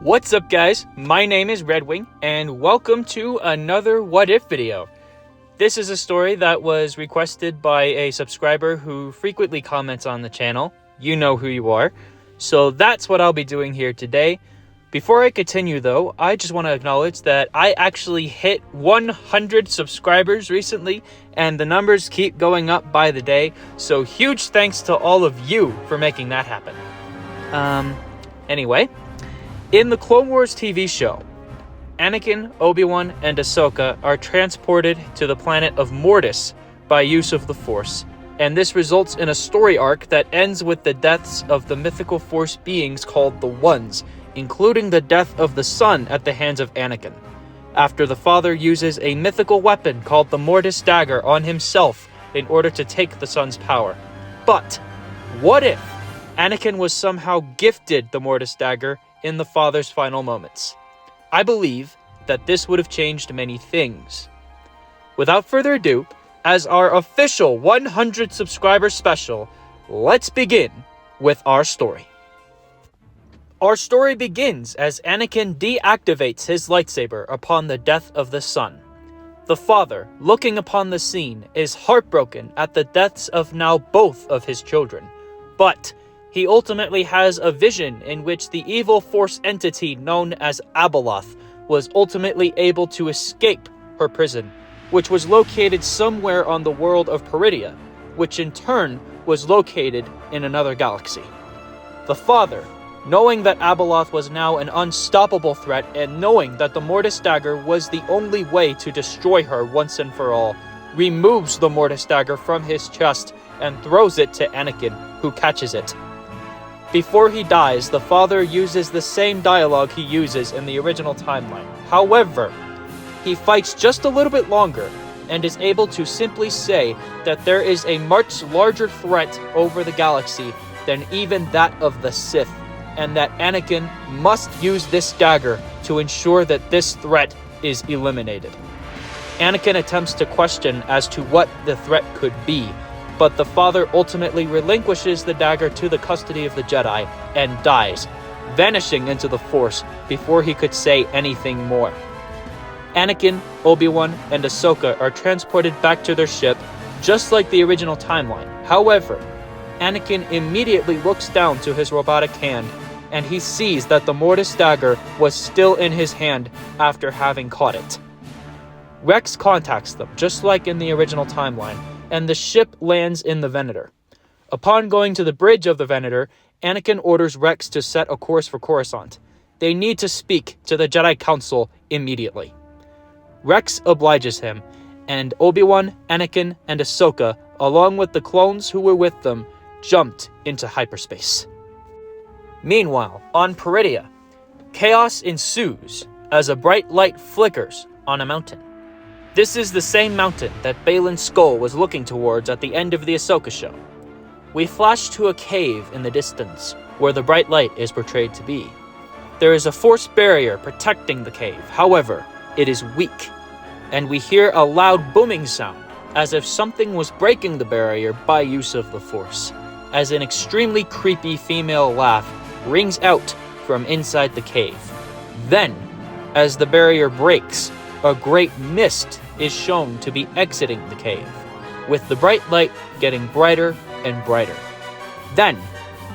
What's up, guys? My name is Redwing, and welcome to another What If video. This is a story that was requested by a subscriber who frequently comments on the channel. You know who you are. So that's what I'll be doing here today. Before I continue though, I just want to acknowledge that I actually hit 100 subscribers recently, and the numbers keep going up by the day. So huge thanks to all of you for making that happen. Anyway. In the Clone Wars TV show, Anakin, Obi-Wan, and Ahsoka are transported to the planet of Mortis by use of the Force, and this results in a story arc that ends with the deaths of the mythical Force beings called the Ones, including the death of the son at the hands of Anakin, after the father uses a mythical weapon called the Mortis dagger on himself in order to take the son's power. But what if Anakin was somehow gifted the Mortis dagger in the father's final moments? I believe that this would have changed many things. Without further ado, as our official 100 subscriber special, let's begin with our story. Our story begins as Anakin deactivates his lightsaber upon the death of the son. The father, looking upon the scene, is heartbroken at the deaths of now both of his children, but he ultimately has a vision in which the evil Force entity known as Abeloth was ultimately able to escape her prison, which was located somewhere on the world of Peridea, which in turn was located in another galaxy. The father, knowing that Abeloth was now an unstoppable threat and knowing that the Mortis dagger was the only way to destroy her once and for all, removes the Mortis dagger from his chest and throws it to Anakin, who catches it. Before he dies, the father uses the same dialogue he uses in the original timeline. However, he fights just a little bit longer and is able to simply say that there is a much larger threat over the galaxy than even that of the Sith, and that Anakin must use this dagger to ensure that this threat is eliminated. Anakin attempts to question as to what the threat could be, but the father ultimately relinquishes the dagger to the custody of the Jedi and dies, vanishing into the Force before he could say anything more. Anakin, Obi-Wan, and Ahsoka are transported back to their ship, just like the original timeline. However, Anakin immediately looks down to his robotic hand, and he sees that the Mortis dagger was still in his hand after having caught it. Rex contacts them, just like in the original timeline, and the ship lands in the Venator. Upon going to the bridge of the Venator, Anakin orders Rex to set a course for Coruscant. They need to speak to the Jedi Council immediately. Rex obliges him, and Obi-Wan, Anakin, and Ahsoka, along with the clones who were with them, jumped into hyperspace. Meanwhile, on Peridea, chaos ensues as a bright light flickers on a mountain. This is the same mountain that Baylan Skoll was looking towards at the end of the Ahsoka show. We flash to a cave in the distance, where the bright light is portrayed to be. There is a Force barrier protecting the cave, however, it is weak, and we hear a loud booming sound, as if something was breaking the barrier by use of the Force, as an extremely creepy female laugh rings out from inside the cave. Then, as the barrier breaks, a great mist is shown to be exiting the cave, with the bright light getting brighter and brighter. Then,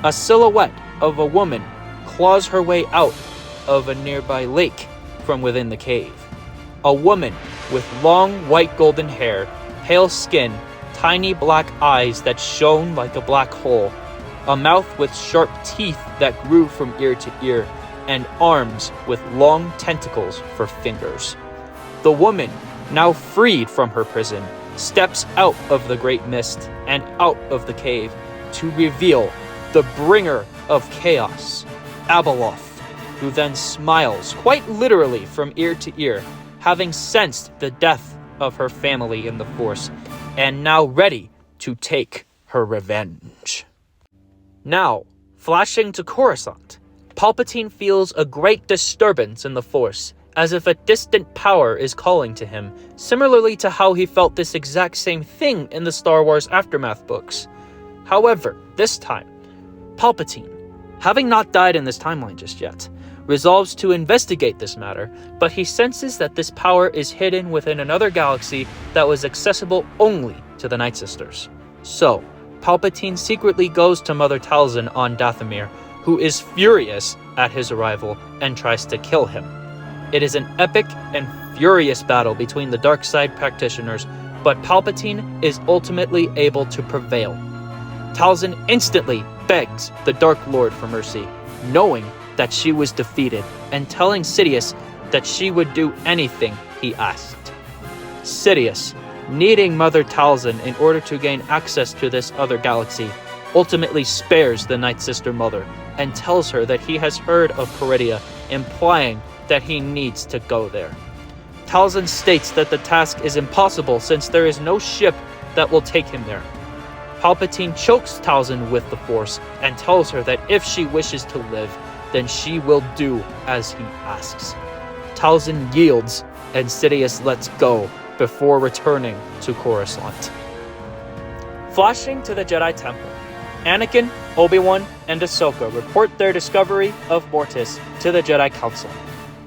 a silhouette of a woman claws her way out of a nearby lake from within the cave. A woman with long white golden hair, pale skin, tiny black eyes that shone like a black hole, a mouth with sharp teeth that grew from ear to ear, and arms with long tentacles for fingers. The woman, now freed from her prison, steps out of the great mist and out of the cave to reveal the bringer of chaos, Abeloth, who then smiles quite literally from ear to ear, having sensed the death of her family in the Force, and now ready to take her revenge. Now, flashing to Coruscant, Palpatine feels a great disturbance in the Force, as if a distant power is calling to him, similarly to how he felt this exact same thing in the Star Wars Aftermath books. However, this time, Palpatine, having not died in this timeline just yet, resolves to investigate this matter, but he senses that this power is hidden within another galaxy that was accessible only to the Night Sisters. So, Palpatine secretly goes to Mother Talzin on Dathomir, who is furious at his arrival and tries to kill him. It is an epic and furious battle between the dark side practitioners, but Palpatine is ultimately able to prevail. Talzin instantly begs the Dark Lord for mercy, knowing that she was defeated, and telling Sidious that she would do anything he asked. Sidious, needing Mother Talzin in order to gain access to this other galaxy, ultimately spares the Night Sister Mother and tells her that he has heard of Peridia, implying that he needs to go there. Talzin states that the task is impossible since there is no ship that will take him there. Palpatine chokes Talzin with the Force and tells her that if she wishes to live, then she will do as he asks. Talzin yields, and Sidious lets go before returning to Coruscant. Flashing to the Jedi Temple, Anakin, Obi-Wan, and Ahsoka report their discovery of Mortis to the Jedi Council.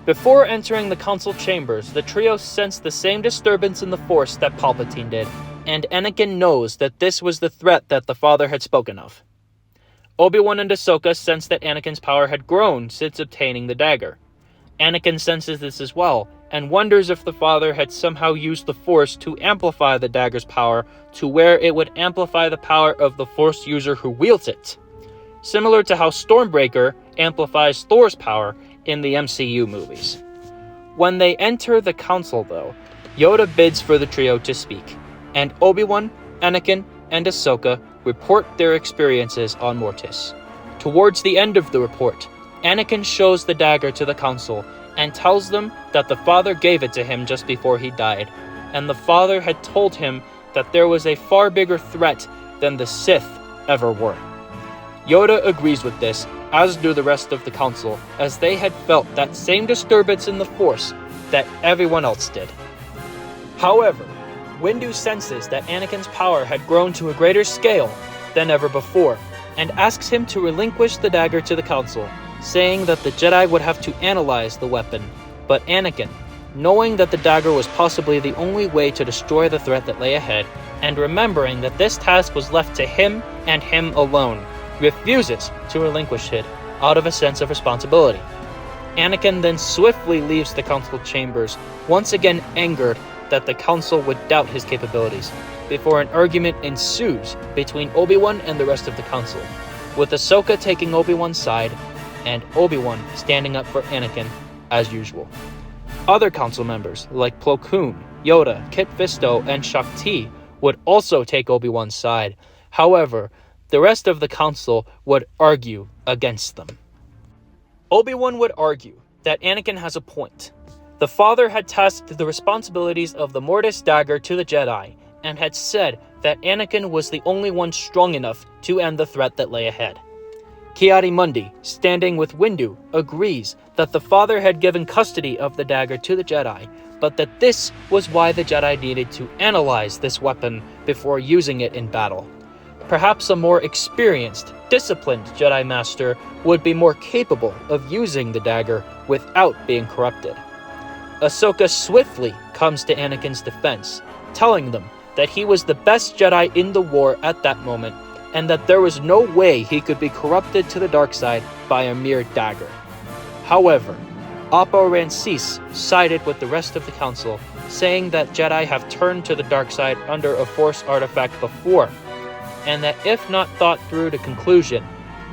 Before entering the council chambers, the trio sense the same disturbance in the Force that Palpatine did, and Anakin knows that this was the threat that the Father had spoken of. Obi-Wan and Ahsoka sense that Anakin's power had grown since obtaining the dagger. Anakin senses this as well, and wonders if the Father had somehow used the Force to amplify the dagger's power to where it would amplify the power of the Force user who wields it. Similar to how Stormbreaker amplifies Thor's power in the MCU movies. When they enter the council though, Yoda bids for the trio to speak, and Obi-Wan, Anakin, and Ahsoka report their experiences on Mortis. Towards the end of the report, Anakin shows the dagger to the council and tells them that the Father gave it to him just before he died, and the Father had told him that there was a far bigger threat than the Sith ever were. Yoda agrees with this, as do the rest of the council, as they had felt that same disturbance in the Force that everyone else did. However, Windu senses that Anakin's power had grown to a greater scale than ever before, and asks him to relinquish the dagger to the council, saying that the Jedi would have to analyze the weapon. But Anakin, knowing that the dagger was possibly the only way to destroy the threat that lay ahead, and remembering that this task was left to him and him alone, refuses to relinquish it out of a sense of responsibility. Anakin then swiftly leaves the council chambers, once again angered that the council would doubt his capabilities, before an argument ensues between Obi-Wan and the rest of the council, with Ahsoka taking Obi-Wan's side, and Obi-Wan standing up for Anakin as usual. Other council members, like Plo Koon, Yoda, Kit Fisto, and Shakti, would also take Obi-Wan's side. However, the rest of the council would argue against them. Obi-Wan would argue that Anakin has a point. The Father had tasked the responsibilities of the Mortis dagger to the Jedi, and had said that Anakin was the only one strong enough to end the threat that lay ahead. Ki-Adi-Mundi, standing with Windu, agrees that the Father had given custody of the dagger to the Jedi, but that this was why the Jedi needed to analyze this weapon before using it in battle. Perhaps a more experienced, disciplined Jedi Master would be more capable of using the dagger without being corrupted. Ahsoka swiftly comes to Anakin's defense, telling them that he was the best Jedi in the war at that moment, and that there was no way he could be corrupted to the dark side by a mere dagger. However, Oppo Rancis sided with the rest of the council, saying that Jedi have turned to the dark side under a Force artifact before, and that if not thought through to conclusion,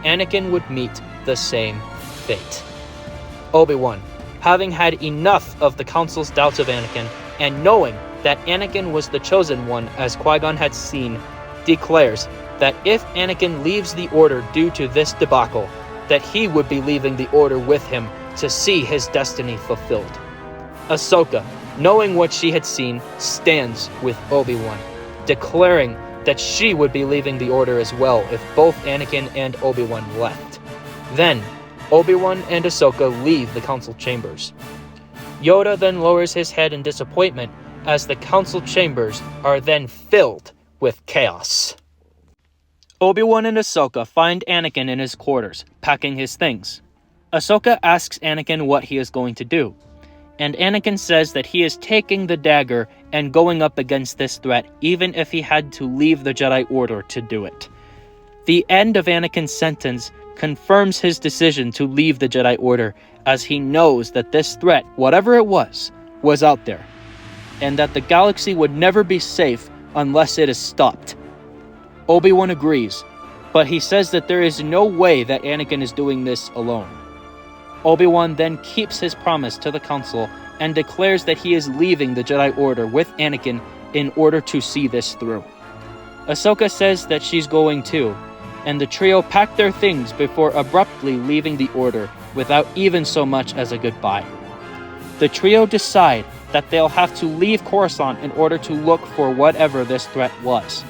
Anakin would meet the same fate. Obi-Wan, having had enough of the council's doubts of Anakin, and knowing that Anakin was the chosen one as Qui-Gon had seen, declares that if Anakin leaves the Order due to this debacle, that he would be leaving the Order with him to see his destiny fulfilled. Ahsoka, knowing what she had seen, stands with Obi-Wan, declaring that she would be leaving the Order as well if both Anakin and Obi-Wan left. Then, Obi-Wan and Ahsoka leave the council chambers. Yoda then lowers his head in disappointment as the council chambers are then filled with chaos. Obi-Wan and Ahsoka find Anakin in his quarters, packing his things. Ahsoka asks Anakin what he is going to do, and Anakin says that he is taking the dagger and going up against this threat even if he had to leave the Jedi Order to do it. The end of Anakin's sentence confirms his decision to leave the Jedi Order, as he knows that this threat, whatever it was out there, and that the galaxy would never be safe unless it is stopped. Obi-Wan agrees, but he says that there is no way that Anakin is doing this alone. Obi-Wan then keeps his promise to the Council and declares that he is leaving the Jedi Order with Anakin in order to see this through. Ahsoka says that she's going too, and the trio pack their things before abruptly leaving the Order without even so much as a goodbye. The trio decide that they'll have to leave Coruscant in order to look for whatever this threat was.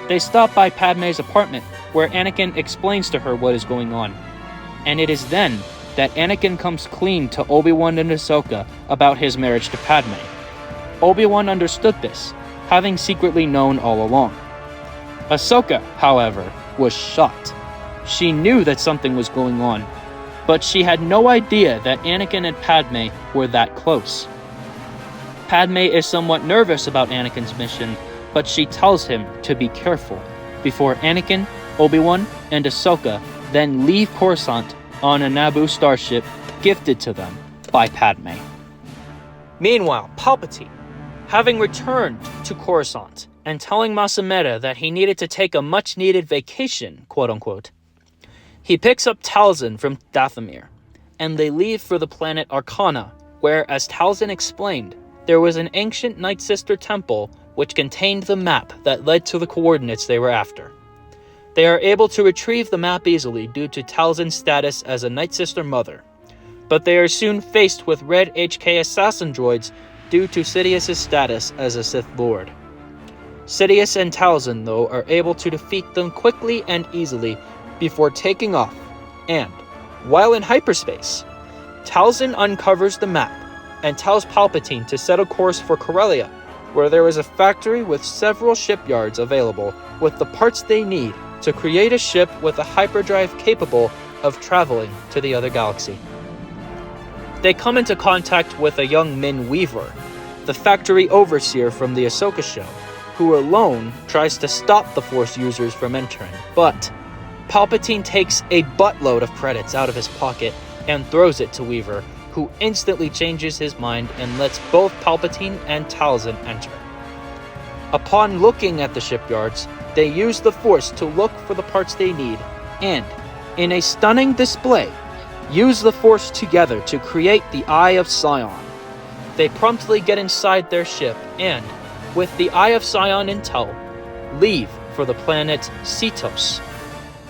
They stop by Padme's apartment, where Anakin explains to her what is going on, and it is then that Anakin comes clean to Obi-Wan and Ahsoka about his marriage to Padme. Obi-Wan understood this, having secretly known all along. Ahsoka, however, was shocked. She knew that something was going on, but she had no idea that Anakin and Padme were that close. Padme is somewhat nervous about Anakin's mission, but she tells him to be careful before Anakin, Obi-Wan, and Ahsoka then leave Coruscant on a Naboo starship gifted to them by Padme. Meanwhile, Palpatine, having returned to Coruscant and telling Masameda that he needed to take a much-needed vacation, quote-unquote, he picks up Talzin from Dathomir, and they leave for the planet Arcana, where, as Talzin explained, there was an ancient Night Sister temple which contained the map that led to the coordinates they were after. They are able to retrieve the map easily due to Talzin's status as a Night Sister mother, but they are soon faced with Red HK assassin droids due to Sidious's status as a Sith Lord. Sidious and Talzin, though, are able to defeat them quickly and easily before taking off, and, while in hyperspace, Talzin uncovers the map and tells Palpatine to set a course for Corellia, where there is a factory with several shipyards available with the parts they need to create a ship with a hyperdrive capable of traveling to the other galaxy. They come into contact with a young Min Weaver, the factory overseer from the Ahsoka show, who alone tries to stop the Force users from entering, but Palpatine takes a buttload of credits out of his pocket and throws it to Weaver, who instantly changes his mind and lets both Palpatine and Talzin enter. Upon looking at the shipyards, they use the Force to look for the parts they need, and, in a stunning display, use the Force together to create the Eye of Sion. They promptly get inside their ship and, with the Eye of Sion intel, leave for the planet Cetos,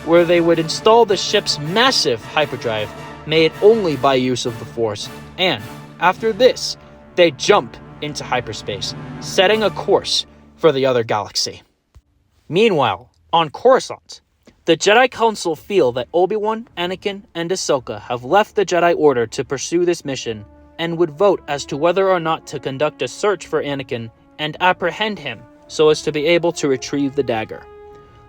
where they would install the ship's massive hyperdrive made only by use of the Force, and, after this, they jump into hyperspace, setting a course for the other galaxy. Meanwhile, on Coruscant, the Jedi Council feel that Obi-Wan, Anakin, and Ahsoka have left the Jedi Order to pursue this mission, and would vote as to whether or not to conduct a search for Anakin and apprehend him so as to be able to retrieve the dagger.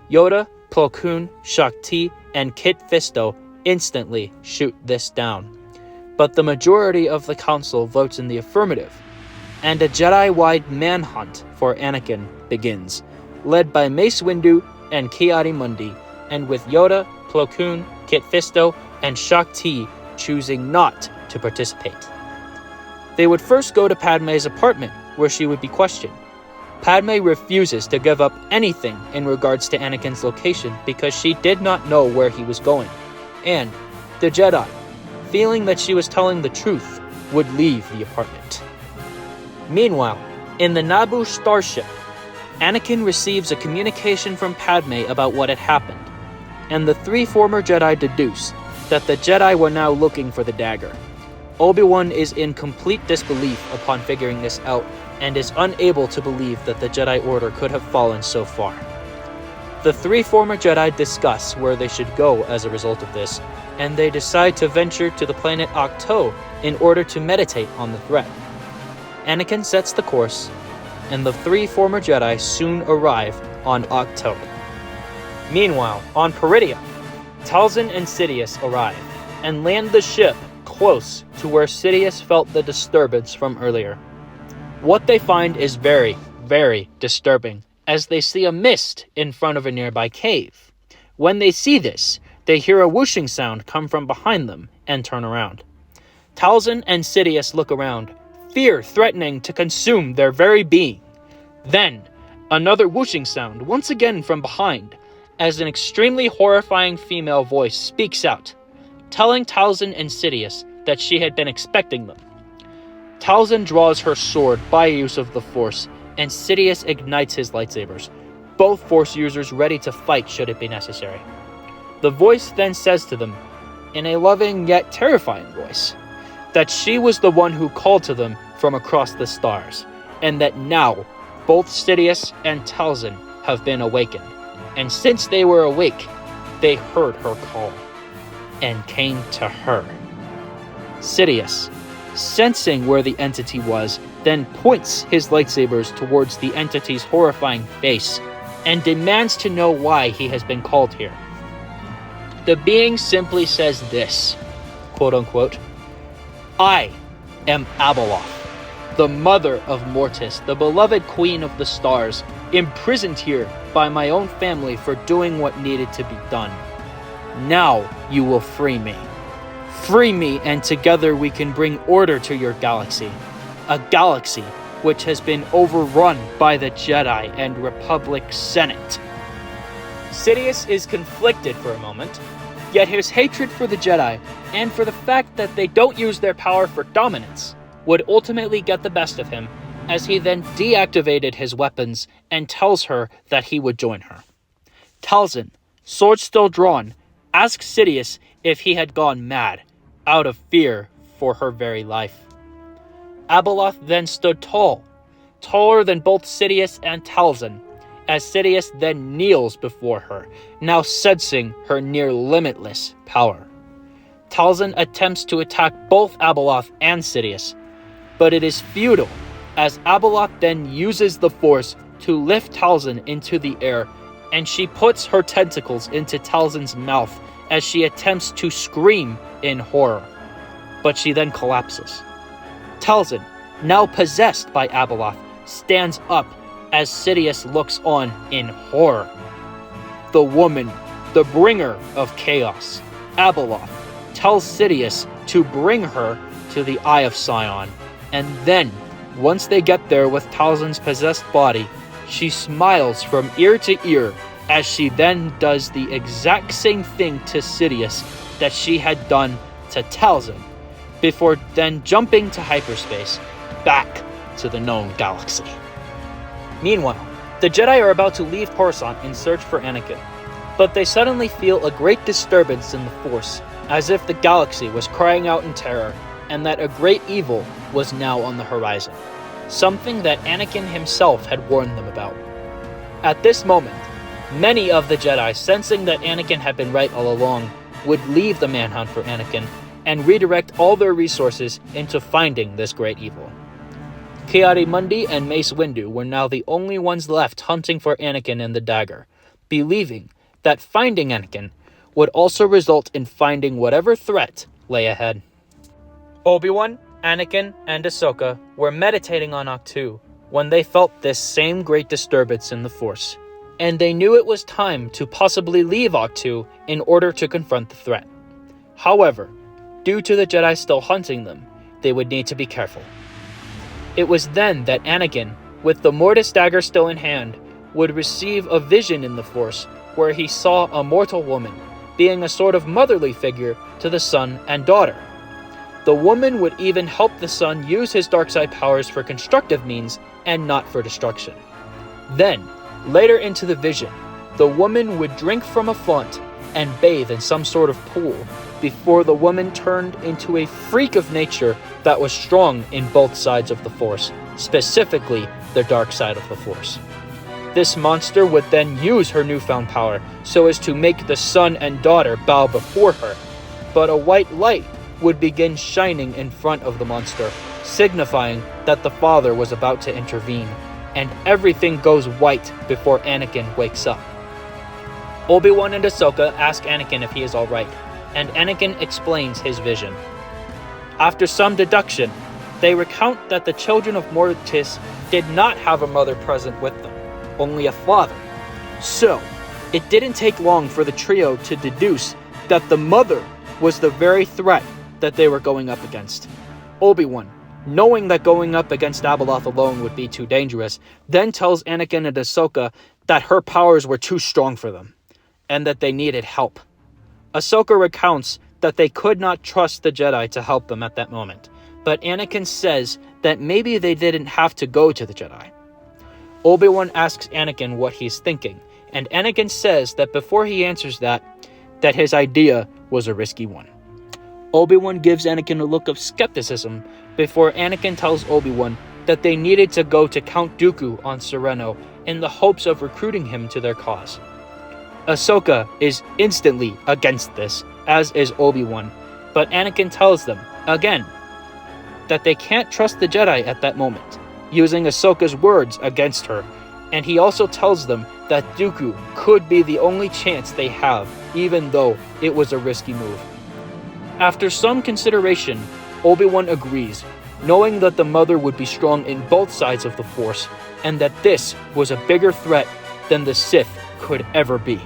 Yoda, Plo Koon, Shaak-Ti, and Kit Fisto instantly shoot this down, but the majority of the council votes in the affirmative, and a Jedi-wide manhunt for Anakin begins, led by Mace Windu and Ki-Adi-Mundi, and with Yoda, Plo Koon, Kit Fisto, and Shaak-Ti choosing not to participate. They would first go to Padme's apartment, where she would be questioned. Padme refuses to give up anything in regards to Anakin's location because she did not know where he was going, and the Jedi, feeling that she was telling the truth, would leave the apartment. Meanwhile, in the Naboo starship, Anakin receives a communication from Padme about what had happened, and the three former Jedi deduce that the Jedi were now looking for the dagger. Obi-Wan is in complete disbelief upon figuring this out, and is unable to believe that the Jedi Order could have fallen so far. The three former Jedi discuss where they should go as a result of this, and they decide to venture to the planet Ahch-To in order to meditate on the threat. Anakin sets the course, and the three former Jedi soon arrive on Ahch-To. Meanwhile, on Peridia, Talzin and Sidious arrive and land the ship close to where Sidious felt the disturbance from earlier. What they find is very, very disturbing, as they see a mist in front of a nearby cave. When they see this, they hear a whooshing sound come from behind them and turn around. Talzin and Sidious look around, fear threatening to consume their very being. Then, another whooshing sound once again from behind, as an extremely horrifying female voice speaks out, telling Talzin and Sidious that she had been expecting them. Talzin draws her sword by use of the Force, and Sidious ignites his lightsabers, both Force users ready to fight should it be necessary. The voice then says to them, in a loving yet terrifying voice, that she was the one who called to them from across the stars, and that now both Sidious and Talzin have been awakened, and since they were awake, they heard her call, and came to her. Sidious, sensing where the entity was, then points his lightsabers towards the entity's horrifying face, and demands to know why he has been called here. The being simply says this, quote-unquote, I am Abeloth, the mother of Mortis, the beloved queen of the stars, imprisoned here by my own family for doing what needed to be done. Now you will free me. Free me, and together we can bring order to your galaxy. A galaxy which has been overrun by the Jedi and Republic Senate. Sidious is conflicted for a moment, yet his hatred for the Jedi, and for the fact that they don't use their power for dominance, would ultimately get the best of him, as he then deactivated his weapons and tells her that he would join her. Talzin, sword still drawn, asks Sidious if he had gone mad, out of fear for her very life. Abeloth then stood tall, taller than both Sidious and Talzin, as Sidious then kneels before her, now sensing her near limitless power. Talzin attempts to attack both Abeloth and Sidious, but it is futile, as Abeloth then uses the Force to lift Talzin into the air, and she puts her tentacles into Talzin's mouth as she attempts to scream in horror, but she then collapses. Talzin, now possessed by Abeloth, stands up as Sidious looks on in horror. The woman, the bringer of chaos, Abeloth, tells Sidious to bring her to the Eye of Sion, and then, once they get there with Talzin's possessed body, she smiles from ear to ear as she then does the exact same thing to Sidious that she had done to Talzin, before then jumping to hyperspace, back to the known galaxy. Meanwhile, the Jedi are about to leave Coruscant in search for Anakin, but they suddenly feel a great disturbance in the Force, as if the galaxy was crying out in terror, and that a great evil was now on the horizon, something that Anakin himself had warned them about. At this moment, many of the Jedi, sensing that Anakin had been right all along, would leave the manhunt for Anakin and redirect all their resources into finding this great evil. Ki-Adi-Mundi and Mace Windu were now the only ones left hunting for Anakin and the dagger, believing that finding Anakin would also result in finding whatever threat lay ahead. Obi-Wan, Anakin, and Ahsoka were meditating on Ahch-To when they felt this same great disturbance in the Force, and they knew it was time to possibly leave Ahch-To in order to confront the threat. However, due to the Jedi still hunting them, they would need to be careful. It was then that Anakin, with the Mortis dagger still in hand, would receive a vision in the Force where he saw a mortal woman, being a sort of motherly figure to the son and daughter. The woman would even help the son use his dark side powers for constructive means and not for destruction. Then, later into the vision, the woman would drink from a font and bathe in some sort of pool, before the woman turned into a freak of nature that was strong in both sides of the Force, specifically the dark side of the Force. This monster would then use her newfound power so as to make the son and daughter bow before her, but a white light would begin shining in front of the monster, signifying that the father was about to intervene, and everything goes white before Anakin wakes up. Obi-Wan and Ahsoka ask Anakin if he is alright, and Anakin explains his vision. After some deduction, they recount that the children of Mortis did not have a mother present with them, only a father. So, it didn't take long for the trio to deduce that the mother was the very threat that they were going up against. Obi-Wan, knowing that going up against Abeloth alone would be too dangerous, then tells Anakin and Ahsoka that her powers were too strong for them, and that they needed help. Ahsoka recounts that they could not trust the Jedi to help them at that moment, but Anakin says that maybe they didn't have to go to the Jedi. Obi-Wan asks Anakin what he's thinking, and Anakin says that before he answers that his idea was a risky one. Obi-Wan gives Anakin a look of skepticism before Anakin tells Obi-Wan that they needed to go to Count Dooku on Serenno in the hopes of recruiting him to their cause. Ahsoka is instantly against this, as is Obi-Wan, but Anakin tells them, again, that they can't trust the Jedi at that moment, using Ahsoka's words against her, and he also tells them that Dooku could be the only chance they have, even though it was a risky move. After some consideration, Obi-Wan agrees, knowing that the mother would be strong in both sides of the Force, and that this was a bigger threat than the Sith could ever be.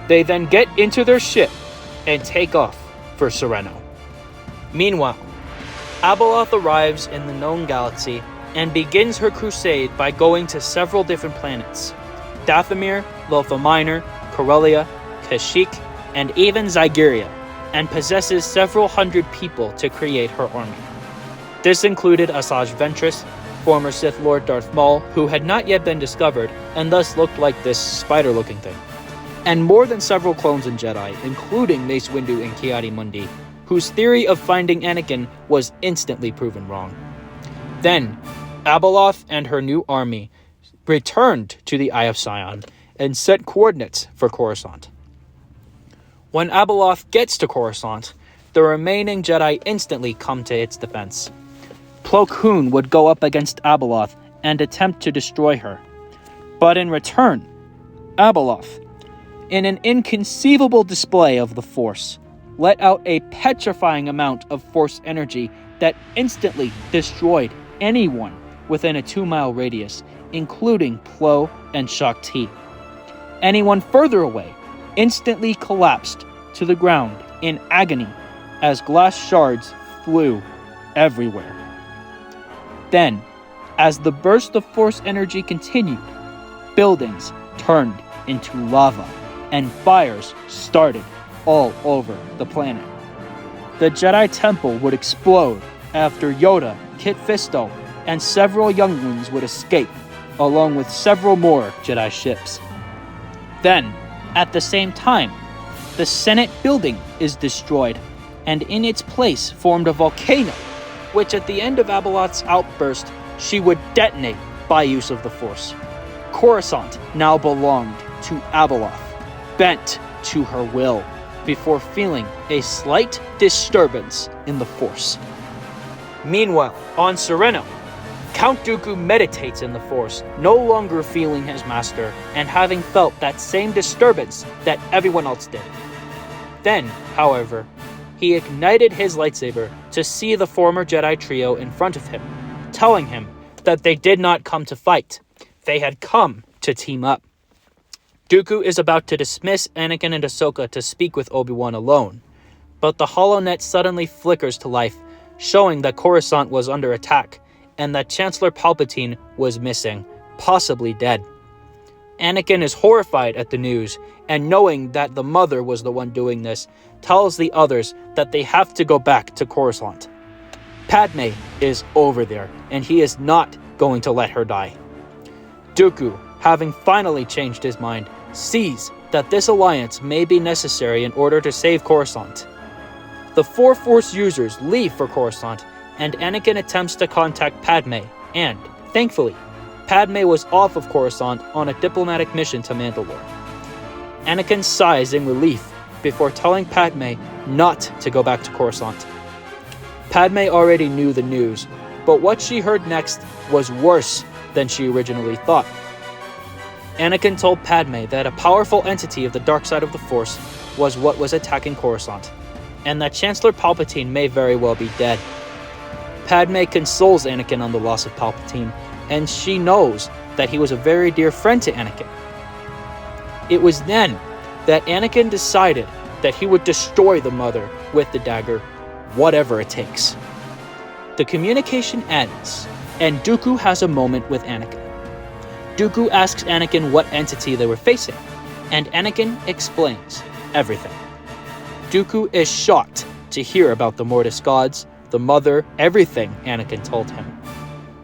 They then get into their ship and take off for Serenno. Meanwhile, Abeloth arrives in the known galaxy and begins her crusade by going to several different planets: Dathomir, Lotha Minor, Corellia, Kashyyyk, and even Zygeria, and possesses several hundred people to create her army. This included Asajj Ventress, former Sith Lord Darth Maul, who had not yet been discovered and thus looked like this spider-looking thing, and more than several clones and Jedi, including Mace Windu and Ki-Adi-Mundi, whose theory of finding Anakin was instantly proven wrong. Then, Abeloth and her new army returned to the Eye of Sion and set coordinates for Coruscant. When Abeloth gets to Coruscant, the remaining Jedi instantly come to its defense. Plo Koon would go up against Abeloth and attempt to destroy her. But in return, Abeloth, in an inconceivable display of the Force, let out a petrifying amount of Force energy that instantly destroyed anyone within a 2-mile radius, including Plo and Shaak Ti. Anyone further away instantly collapsed to the ground in agony as glass shards flew everywhere. Then, as the burst of Force energy continued, buildings turned into lava and fires started all over the planet. The Jedi Temple would explode after Yoda, Kit Fisto, and several younglings would escape, along with several more Jedi ships. Then, at the same time, the Senate building is destroyed, and in its place formed a volcano, which at the end of Abeloth's outburst, she would detonate by use of the Force. Coruscant now belonged to Abeloth, bent to her will, before feeling a slight disturbance in the Force. Meanwhile, on Serenno, Count Dooku meditates in the Force, no longer feeling his master, and having felt that same disturbance that everyone else did. Then, however, he ignited his lightsaber to see the former Jedi trio in front of him, telling him that they did not come to fight. They had come to team up. Dooku is about to dismiss Anakin and Ahsoka to speak with Obi-Wan alone, but the HoloNet suddenly flickers to life, showing that Coruscant was under attack, and that Chancellor Palpatine was missing, possibly dead. Anakin is horrified at the news, and knowing that the mother was the one doing this, tells the others that they have to go back to Coruscant. Padme is over there, and he is not going to let her die. Dooku, having finally changed his mind, sees that this alliance may be necessary in order to save Coruscant. The 4 Force users leave for Coruscant, and Anakin attempts to contact Padme, and, thankfully, Padme was off of Coruscant on a diplomatic mission to Mandalore. Anakin sighs in relief before telling Padme not to go back to Coruscant. Padme already knew the news, but what she heard next was worse than she originally thought. Anakin told Padme that a powerful entity of the dark side of the Force was what was attacking Coruscant, and that Chancellor Palpatine may very well be dead. Padme consoles Anakin on the loss of Palpatine, and she knows that he was a very dear friend to Anakin. It was then that Anakin decided that he would destroy the Mother with the dagger, whatever it takes. The communication ends, and Dooku has a moment with Anakin. Dooku asks Anakin what entity they were facing, and Anakin explains everything. Dooku is shocked to hear about the Mortis gods, the Mother, everything Anakin told him,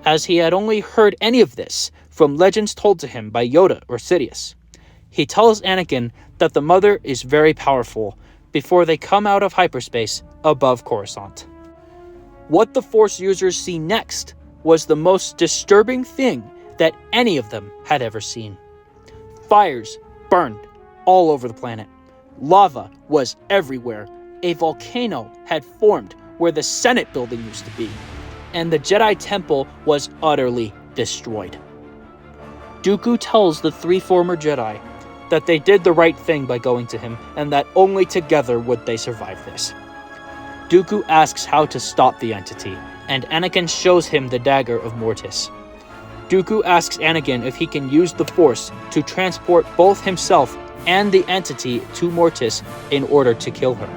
as he had only heard any of this from legends told to him by Yoda or Sidious. He tells Anakin that the Mother is very powerful before they come out of hyperspace above Coruscant. What the Force users see next was the most disturbing thing that any of them had ever seen. Fires burned all over the planet. Lava was everywhere. A volcano had formed where the Senate building used to be, and the Jedi Temple was utterly destroyed. Dooku tells the three former Jedi that they did the right thing by going to him, and that only together would they survive this. Dooku asks how to stop the entity, and Anakin shows him the dagger of Mortis. Dooku asks Anakin if he can use the Force to transport both himself and the entity to Mortis in order to kill her.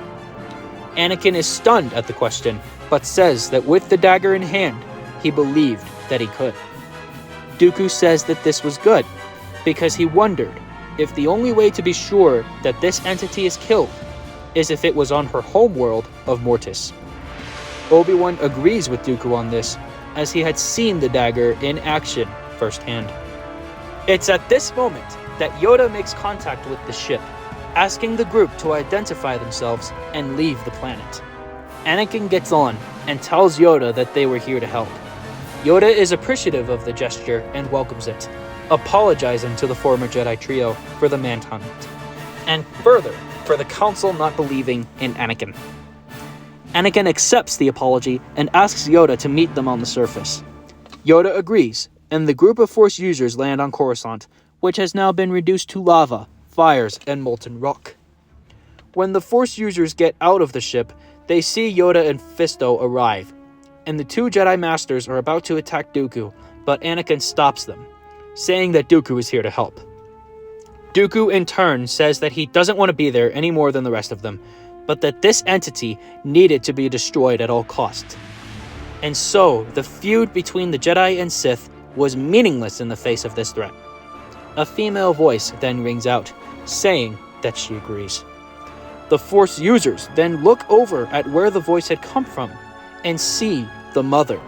Anakin is stunned at the question, but says that with the dagger in hand, he believed that he could. Dooku says that this was good, because he wondered if the only way to be sure that this entity is killed is if it was on her homeworld of Mortis. Obi-Wan agrees with Dooku on this, as he had seen the dagger in action firsthand. It's at this moment that Yoda makes contact with the ship, asking the group to identify themselves and leave the planet. Anakin gets on and tells Yoda that they were here to help. Yoda is appreciative of the gesture and welcomes it, apologizing to the former Jedi trio for the manhunt, and further for the Council not believing in Anakin. Anakin accepts the apology and asks Yoda to meet them on the surface. Yoda agrees, and the group of Force users land on Coruscant, which has now been reduced to lava, fires, and molten rock. When the Force users get out of the ship, they see Yoda and Fisto arrive, and the two Jedi Masters are about to attack Dooku, but Anakin stops them, saying that Dooku is here to help. Dooku in turn says that he doesn't want to be there any more than the rest of them, but that this entity needed to be destroyed at all costs. And so, the feud between the Jedi and Sith was meaningless in the face of this threat. A female voice then rings out, saying that she agrees. The Force users then look over at where the voice had come from, and see the Mother,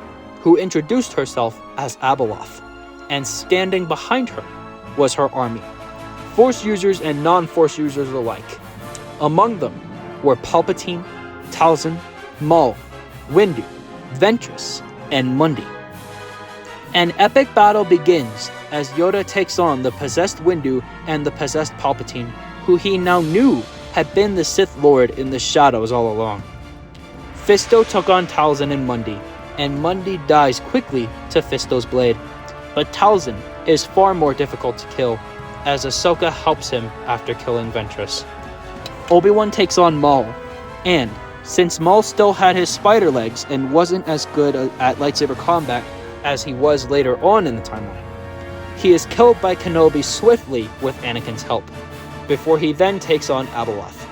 who introduced herself as Abeloth, and standing behind her was her army, Force users and non-Force users alike. Among them were Palpatine, Talzin, Maul, Windu, Ventress, and Mundi. An epic battle begins as Yoda takes on the possessed Windu and the possessed Palpatine, who he now knew had been the Sith Lord in the shadows all along. Fisto took on Talzin and Mundi dies quickly to Fisto's blade, but Talzin is far more difficult to kill, as Ahsoka helps him after killing Ventress. Obi-Wan takes on Maul, and since Maul still had his spider legs and wasn't as good at lightsaber combat as he was later on in the timeline, he is killed by Kenobi swiftly with Anakin's help, before he then takes on Abeloth.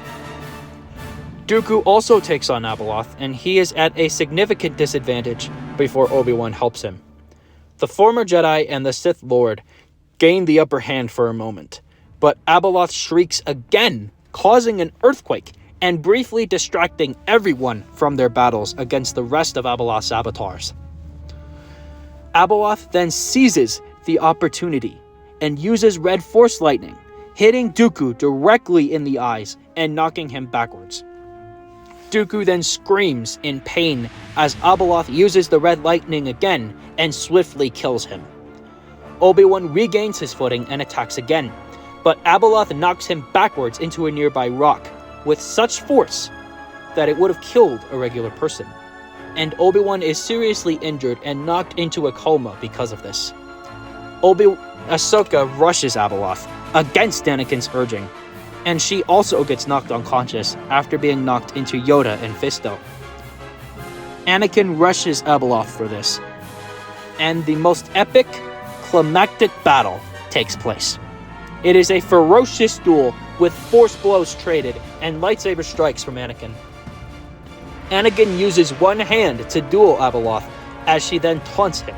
Dooku also takes on Abeloth, and he is at a significant disadvantage before Obi-Wan helps him. The former Jedi and the Sith Lord gain the upper hand for a moment, but Abeloth shrieks again, causing an earthquake and briefly distracting everyone from their battles against the rest of Abeloth's avatars. Abeloth then seizes the opportunity and uses red force lightning, hitting Dooku directly in the eyes and knocking him backwards. Dooku then screams in pain as Abeloth uses the red lightning again and swiftly kills him. Obi-Wan regains his footing and attacks again, but Abeloth knocks him backwards into a nearby rock with such force that it would have killed a regular person, and Obi-Wan is seriously injured and knocked into a coma because of this. Ahsoka rushes Abeloth against Anakin's urging, and she also gets knocked unconscious after being knocked into Yoda and Fisto. Anakin rushes Abeloth for this, and the most epic, climactic battle takes place. It is a ferocious duel with force blows traded and lightsaber strikes from Anakin. Anakin uses one hand to duel Abeloth as she then taunts him,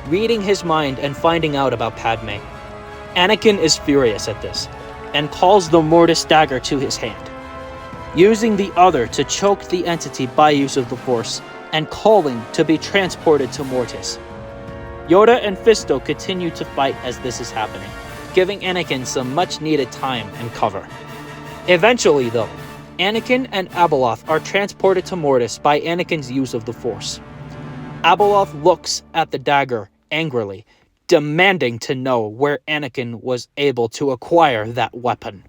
reading his mind and finding out about Padme. Anakin is furious at this and calls the Mortis dagger to his hand, using the other to choke the entity by use of the Force and calling to be transported to Mortis. Yoda and Fisto continue to fight as this is happening, giving Anakin some much needed time and cover. Eventually though, Anakin and Abeloth are transported to Mortis by Anakin's use of the Force. Abeloth looks at the dagger angrily, demanding to know where Anakin was able to acquire that weapon.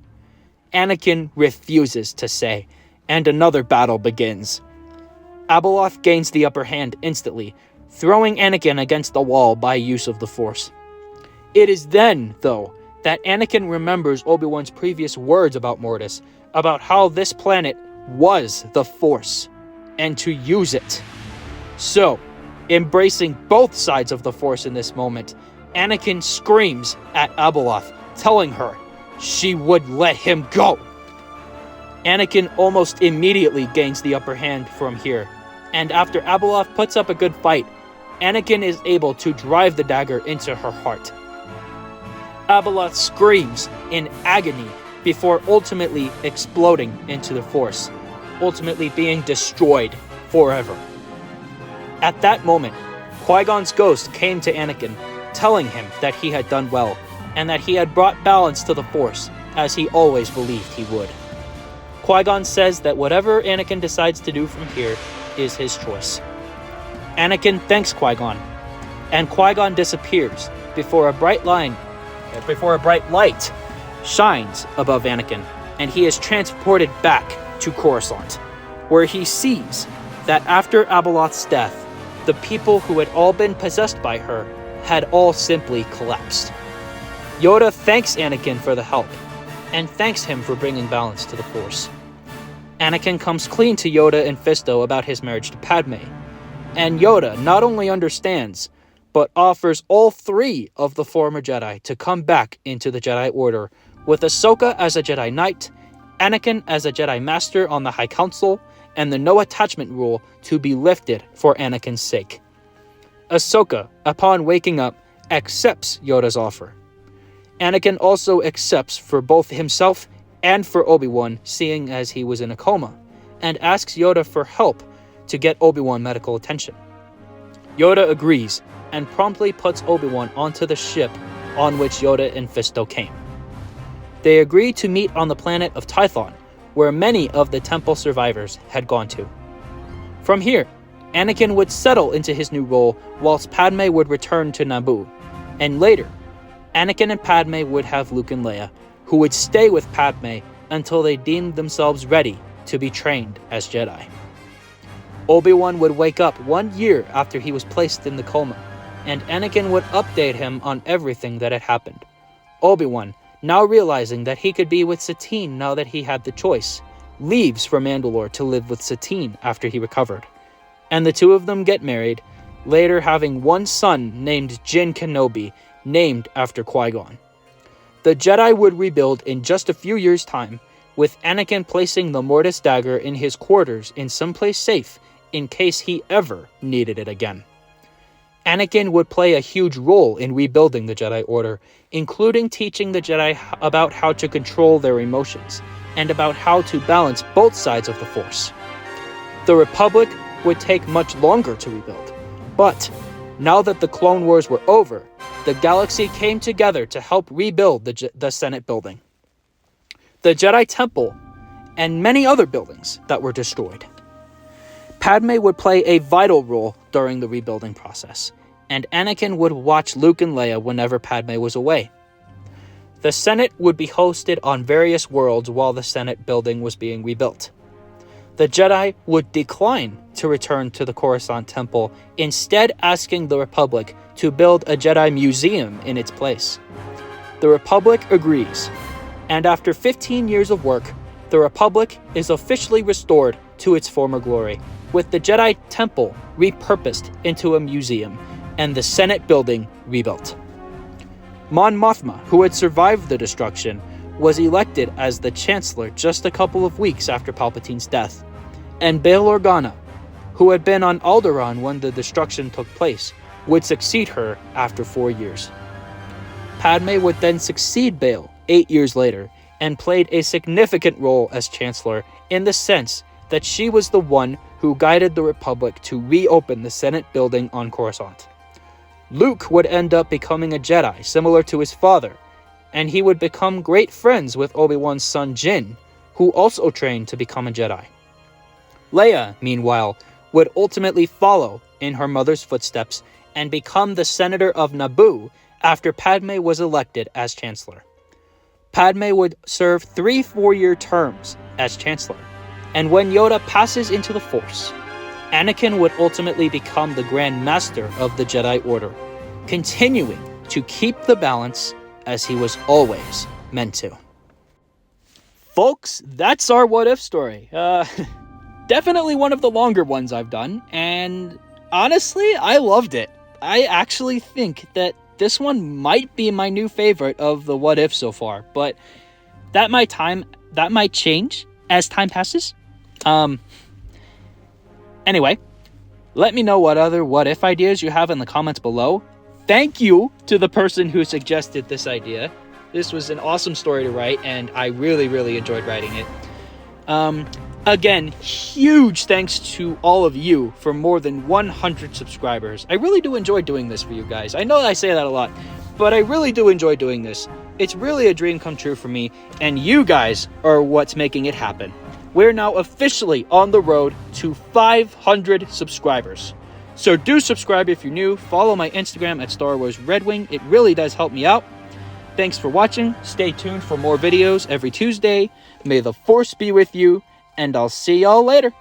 Anakin refuses to say, and another battle begins. Abeloth gains the upper hand instantly, throwing Anakin against the wall by use of the Force. It is then, though, that Anakin remembers Obi-Wan's previous words about Mortis, about how this planet was the Force, and to use it. So, embracing both sides of the Force in this moment, Anakin screams at Abeloth, telling her she would let him go. Anakin almost immediately gains the upper hand from here, and after Abeloth puts up a good fight, Anakin is able to drive the dagger into her heart. Abeloth screams in agony before ultimately exploding into the Force, ultimately being destroyed forever. At that moment, Qui-Gon's ghost came to Anakin, telling him that he had done well, and that he had brought balance to the Force, as he always believed he would. Qui-Gon says that whatever Anakin decides to do from here is his choice. Anakin thanks Qui-Gon, and Qui-Gon disappears before a bright light shines above Anakin, and he is transported back to Coruscant, where he sees that after Abeloth's death, the people who had all been possessed by her had all simply collapsed. Yoda thanks Anakin for the help, and thanks him for bringing balance to the Force. Anakin comes clean to Yoda and Fisto about his marriage to Padme, and Yoda not only understands, but offers all three of the former Jedi to come back into the Jedi Order, with Ahsoka as a Jedi Knight, Anakin as a Jedi Master on the High Council, and the no attachment rule to be lifted for Anakin's sake. Ahsoka, upon waking up, accepts Yoda's offer. Anakin also accepts for both himself and for Obi-Wan, seeing as he was in a coma, and asks Yoda for help to get Obi-Wan medical attention. Yoda agrees, and promptly puts Obi-Wan onto the ship on which Yoda and Fisto came. They agree to meet on the planet of Tython, where many of the temple survivors had gone to. From here, Anakin would settle into his new role, whilst Padme would return to Naboo, and later, Anakin and Padme would have Luke and Leia, who would stay with Padme until they deemed themselves ready to be trained as Jedi. Obi-Wan would wake up 1 year after he was placed in the coma, and Anakin would update him on everything that had happened. Obi-Wan, now realizing that he could be with Satine now that he had the choice, leaves for Mandalore to live with Satine after he recovered, and the two of them get married, later having one son named Jin Kenobi, named after Qui-Gon. The Jedi would rebuild in just a few years' time, with Anakin placing the Mortis dagger in his quarters in someplace safe in case he ever needed it again. Anakin would play a huge role in rebuilding the Jedi Order, including teaching the Jedi about how to control their emotions, and about how to balance both sides of the Force. The Republic would take much longer to rebuild, but now that the Clone Wars were over, the galaxy came together to help rebuild the Senate building, the Jedi Temple, and many other buildings that were destroyed. Padme would play a vital role during the rebuilding process, and Anakin would watch Luke and Leia whenever Padme was away. The Senate would be hosted on various worlds while the Senate building was being rebuilt. the Jedi would decline to return to the Coruscant Temple, instead asking the Republic to build a Jedi museum in its place. The Republic agrees, and after 15 years of work, the Republic is officially restored to its former glory, with the Jedi Temple repurposed into a museum and the Senate building rebuilt. Mon Mothma, who had survived the destruction, was elected as the Chancellor just a couple of weeks after Palpatine's death, and Bail Organa, who had been on Alderaan when the destruction took place, would succeed her after 4 years. Padme would then succeed Bail 8 years later, and played a significant role as Chancellor in the sense that she was the one who guided the Republic to reopen the Senate building on Coruscant. Luke would end up becoming a Jedi, similar to his father, and he would become great friends with Obi-Wan's son Jin, who also trained to become a Jedi. Leia, meanwhile, would ultimately follow in her mother's footsteps and become the Senator of Naboo after Padme was elected as Chancellor. Padme would serve 3 4-year terms as Chancellor, and when Yoda passes into the Force, Anakin would ultimately become the Grand Master of the Jedi Order, continuing to keep the balance as he was always meant to. Folks, that's our what if story. Definitely one of the longer ones I've done, and honestly, I loved it. I actually think that this one might be my new favorite of the what if so far, but that might change as time passes. Anyway, let me know what other what if ideas you have in the comments below. Thank you to the person who suggested this idea. This was an awesome story to write, and I really enjoyed writing it. Again, huge thanks to all of you for more than 100 subscribers. I really do enjoy doing this for you guys. I know I say that a lot, but I really do enjoy doing this. It's really a dream come true for me, and you guys are what's making it happen. We're now officially on the road to 500 subscribers. So do subscribe if you're new. Follow my Instagram at Star Wars Red Wing. It really does help me out. Thanks for watching. Stay tuned for more videos every Tuesday. May the Force be with you, and I'll see y'all later.